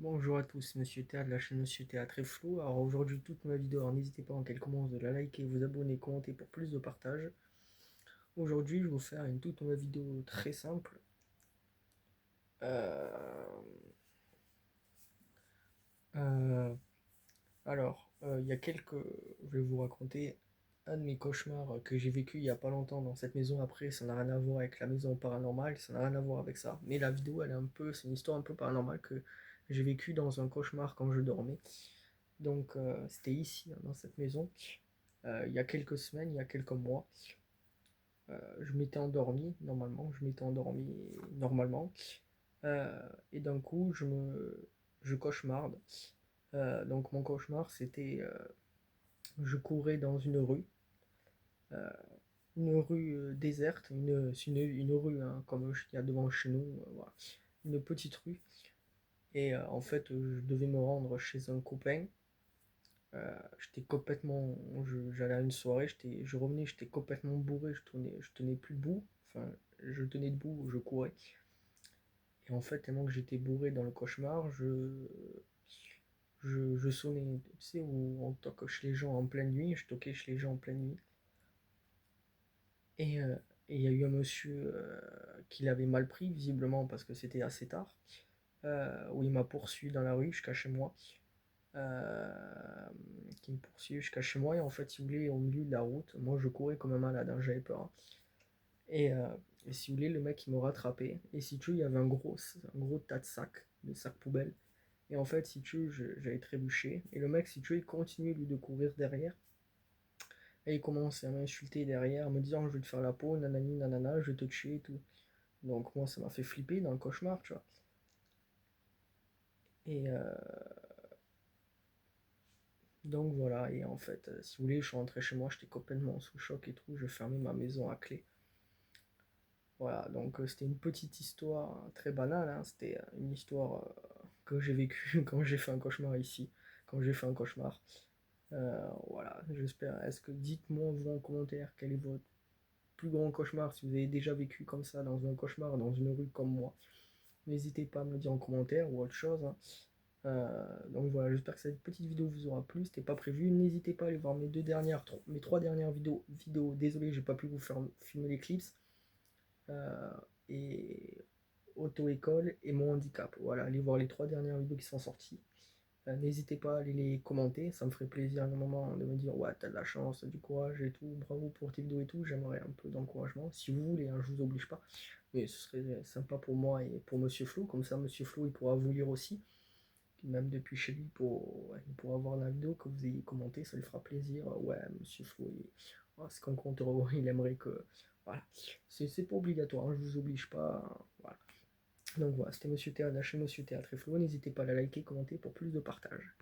Bonjour à tous, Monsieur Théa de la chaîne Monsieur Théa très flou. Alors aujourd'hui, toute ma vidéo, alors n'hésitez pas en qu'elle commence de la liker, vous abonner, commenter pour plus de partage. Aujourd'hui, je vais vous faire une toute nouvelle vidéo très simple. Euh, euh, il y a je vais vous raconter un de mes cauchemars que j'ai vécu il y a pas longtemps dans cette maison. Après, ça n'a rien à voir avec la maison paranormale, ça n'a rien à voir avec ça. Mais la vidéo, c'est une histoire un peu paranormale que j'ai vécu dans un cauchemar quand je dormais. Donc, c'était ici, hein, dans cette maison. Il y a quelques semaines, il y a quelques mois, je m'étais endormi normalement, euh, et d'un coup je cauchemarde. Donc mon cauchemar c'était, je courais dans euh, une rue déserte, une rue hein, comme il y a devant chez nous, voilà. Une petite rue, et en fait je devais me rendre chez un copain. J'étais complètement. J'allais à une soirée, je revenais, j'étais complètement bourré, je tenais plus debout. Enfin, je tenais debout, je courais. Et en fait, tellement que j'étais bourré dans le cauchemar, je sonnais. Tu sais, où on toque chez les gens en pleine nuit, je toquais chez les gens en pleine nuit. Et il y a eu un monsieur qui l'avait mal pris, visiblement, parce que c'était assez tard, où il m'a poursuivi dans la rue jusqu'à chez moi. euh, qui me poursuivait jusqu'à chez moi. Et en fait, si vous voulez, au milieu de la route, moi je courais comme un malade, hein, j'avais peur, hein. Et, euh, et si vous voulez, le mec il me rattrapait. Et si tu veux, il y avait un gros tas de sacs poubelles. Et en fait, si tu veux, j'avais trébuché. Et le mec, si tu veux, il continuait lui de courir derrière. Et il commençait à m'insulter derrière, me disant je vais te faire la peau, nanani, nanana, je vais te tuer et tout. Donc moi, ça m'a fait flipper dans le cauchemar, tu vois. Et donc voilà, et en fait, si vous voulez, je suis rentré chez moi, j'étais complètement sous choc et tout, je fermais ma maison à clé. Voilà, donc c'était une petite histoire très banale, hein. C'était une histoire que j'ai vécue quand j'ai fait un cauchemar ici, quand j'ai fait un cauchemar. Voilà, j'espère. Est-ce que dites-moi vous en commentaire quel est votre plus grand cauchemar, si vous avez déjà vécu comme ça dans un cauchemar, dans une rue comme moi. N'hésitez pas à me le dire en commentaire ou autre chose, hein. Donc voilà, j'espère que cette petite vidéo vous aura plu. C'était pas prévu. N'hésitez pas à aller voir mes trois dernières vidéos. Désolé, j'ai pas pu vous faire filmer les clips. Euh, et auto-école et mon handicap. Voilà, allez voir les trois dernières vidéos qui sont sorties. N'hésitez pas à aller les commenter, ça me ferait plaisir à un moment de me dire ouais t'as de la chance, du courage et tout, bravo pour tes vidéos et tout, j'aimerais un peu d'encouragement. Si vous voulez, hein, je vous oblige pas, mais ce serait sympa pour moi et pour Monsieur Flo, comme ça Monsieur Flo il pourra vous lire aussi, même depuis chez lui ouais, il pourra voir la vidéo que vous ayez commenté, ça lui fera plaisir. Ouais, Monsieur Flo, oh, c'est qu'on compte, il aimerait que. Voilà, c'est pas obligatoire, hein, je vous oblige pas. Voilà. Donc voilà, c'était Monsieur Théa, la chaîne Monsieur Théâtre et Flo. N'hésitez pas à la liker, commenter pour plus de partage.